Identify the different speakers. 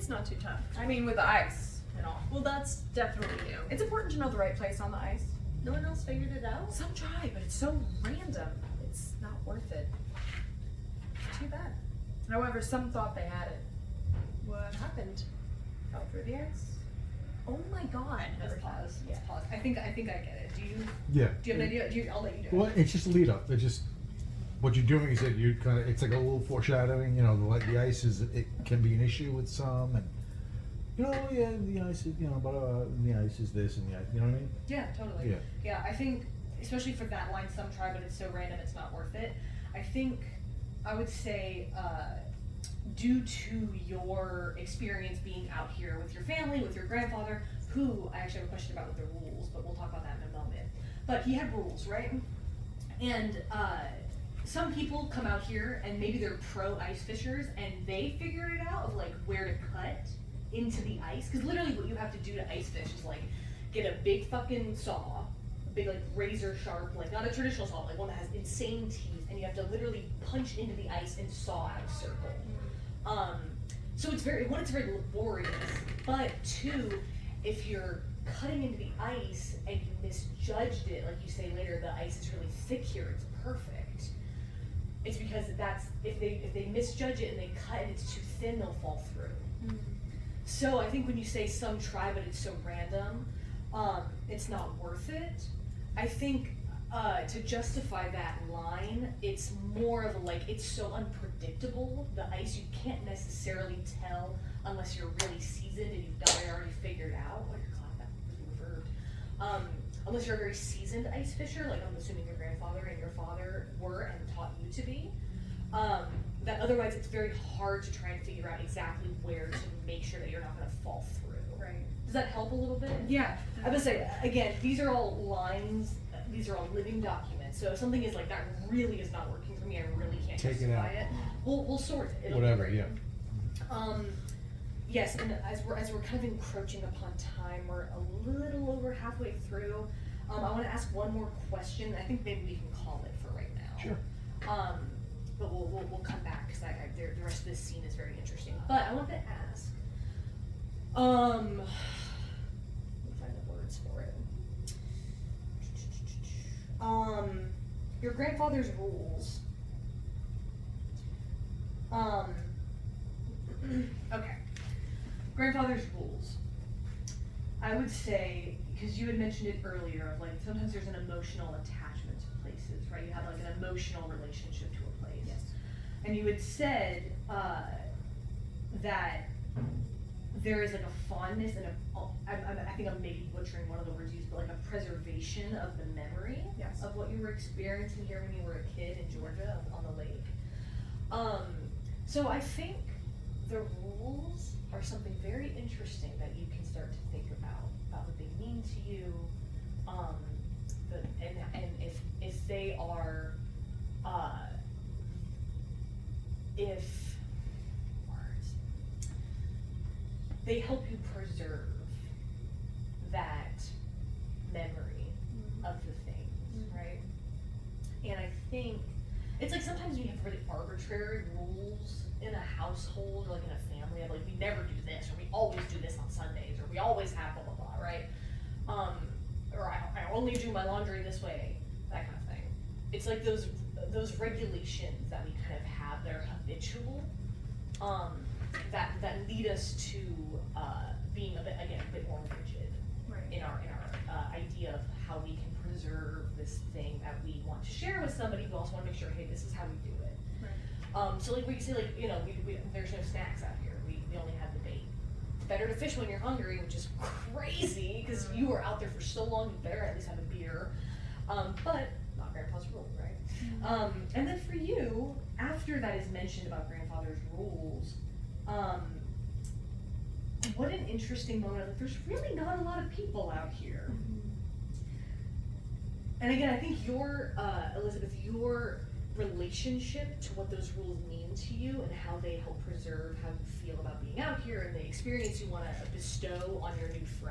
Speaker 1: It's not too tough. I mean, with the ice and all.
Speaker 2: Well, that's definitely new.
Speaker 1: It's important to know the right place on the ice.
Speaker 2: No one else figured it out?
Speaker 1: Some try, but it's so random. It's not worth it. Too bad. However, some thought they had it.
Speaker 2: What happened?
Speaker 1: Fell through the ice.
Speaker 2: Oh my god.
Speaker 1: Never
Speaker 2: Let's pause.
Speaker 1: Yeah.
Speaker 2: Let's pause. I think I get it. Do you
Speaker 3: Yeah.
Speaker 2: have an idea? I'll let you do
Speaker 3: Well,
Speaker 2: it.
Speaker 3: it's just a lead up. It's just what you're doing is that you kind of, it's like a little foreshadowing. You know, the ice is, it can be an issue with some, and you know, yeah, the ice is, you know, but the ice is this, and the ice, you know what I mean?
Speaker 2: Yeah, totally.
Speaker 3: Yeah.
Speaker 2: Yeah, I think, especially for that line, some try, but it's so random, it's not worth it. I think I would say, due to your experience being out here with your family, with your grandfather, who I actually have a question about with the rules, but we'll talk about that in a moment. But he had rules, right? And some people come out here and maybe they're pro ice fishers and they figure it out of like where to cut into the ice. Because literally what you have to do to ice fish is like get a big fucking saw, a big like razor sharp, like not a traditional saw, like one that has insane teeth, and you have to literally punch into the ice and saw out a circle. So it's very laborious, but two, if you're cutting into the ice and you misjudged it, like you say later, the ice is really thick here, it's perfect. It's because that's, if they misjudge it and they cut and it's too thin, they'll fall through. So I think when you say some try, but it's so random, it's not worth it. I think to justify that line, it's more of a like, it's so unpredictable, the ice, you can't necessarily tell unless you're really seasoned and you've got it already figured out. What you're clapping, unless you're a very seasoned ice fisher, like I'm assuming your grandfather and your father were and taught you to be. That otherwise it's very hard to try and figure out exactly where to make sure that you're not gonna fall through.
Speaker 1: Right.
Speaker 2: Does that help a little bit?
Speaker 1: Yeah.
Speaker 2: I would say, again, these are all lines, these are all living documents, so if something is like, that really is not working for me, I really can't
Speaker 3: Take it
Speaker 2: justify
Speaker 3: out.
Speaker 2: it, we'll sort it. It'll be
Speaker 3: Whatever,
Speaker 2: great.
Speaker 3: yeah.
Speaker 2: Yes, and as we're kind of encroaching upon time, we're a little over halfway through. I wanna ask one more question, I think maybe we can call it for right now.
Speaker 3: Sure.
Speaker 2: But we'll come back, cause the rest of this scene is very interesting, but I wanted to ask, let me find the words for it. Your grandfather's rules. Okay. Grandfather's rules. I would say, because you had mentioned it earlier, of like sometimes there's an emotional attachment to places, right? You have like an emotional relationship to a place.
Speaker 1: Yes.
Speaker 2: And you had said that there is like a fondness and I think I'm maybe butchering one of the words used, but like a preservation of the memory
Speaker 1: Yes.
Speaker 2: of what you were experiencing here when you were a kid in Georgia on the lake. So I think the rules are something very interesting that you can start to think about what they mean to you, and if they are, if words, they help you preserve that memory of the things, right? And I think it's like sometimes you have really arbitrary rules in a household or like in a family of like, we never do this, or we always do this on Sundays, or we always have blah blah blah, right? Or I only do my laundry this way, that kind of thing. It's like those regulations that we kind of have that are habitual, that lead us to being a bit more rigid,
Speaker 1: Right.
Speaker 2: in our idea of how we can preserve this thing that we want to share with somebody. We also want to make sure, hey, this is how we do it.
Speaker 1: Right.
Speaker 2: So like we say, like, you know, we there's no snacks out here. We only have the bait. It's better to fish when you're hungry, which is crazy because you were out there for so long. You better at least have a beer. But not grandpa's rule, right? And then for you, after that is mentioned about grandfather's rules, what an interesting moment. Like, there's really not a lot of people out here. And again, I think your, Elizabeth, your relationship to what those rules mean to you and how they help preserve how you feel about being out here and the experience you want to bestow on your new friend.